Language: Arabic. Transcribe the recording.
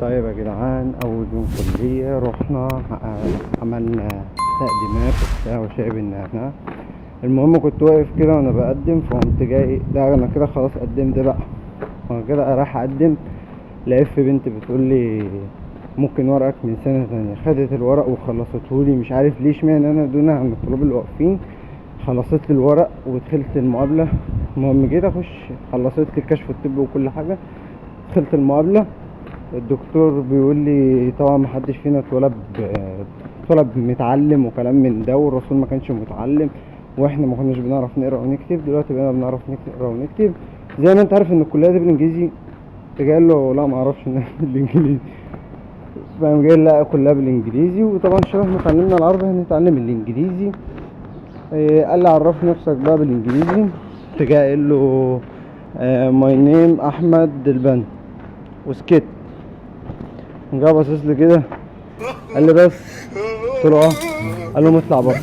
طيب يا جدعان، اول يوم كلية رحنا عملنا تقديمات وبتاع وشاي بالنعناع. المهم كنت واقف كده وانا بقدم، فقمت جاي ده انا كده خلاص قدمت بقى، وانا كده رايح اقدم. لقيت في بنت بتقول لي ممكن ورقك من سنة تانية. خدت الورق وخلصته لي، مش عارف ليش معنى انا دون عن الطلاب اللي واقفين. خلصت لي الورق ودخلت المقابلة. المهم جيت اخش، خلصت لي الكشف الطبي وكل حاجة. دخلت المقابلة، الدكتور بيقول لي طبعا محدش فينا اتولد متعلم وكلام من ده، والرسول ما كانش متعلم، واحنا ما كناش بنعرف نقرا ونكتب. دلوقتي بقينا بنعرف نقرا ونكتب. زي ما انت عارف ان الكليه دي بالانجليزي. قال له لا ما اعرفش ان بالانجليزي. فقام جاي لا كلها بالانجليزي، وطبعا شبه ما اتعلمنا العربي هنتعلم الانجليزي. قال لي عرف نفسك بقى بالانجليزي. جاي قايل له ماي نيم احمد البنا وسكت. جه باصص لي كده، قال لي بس. قلت له اه. قال له اطلع بره.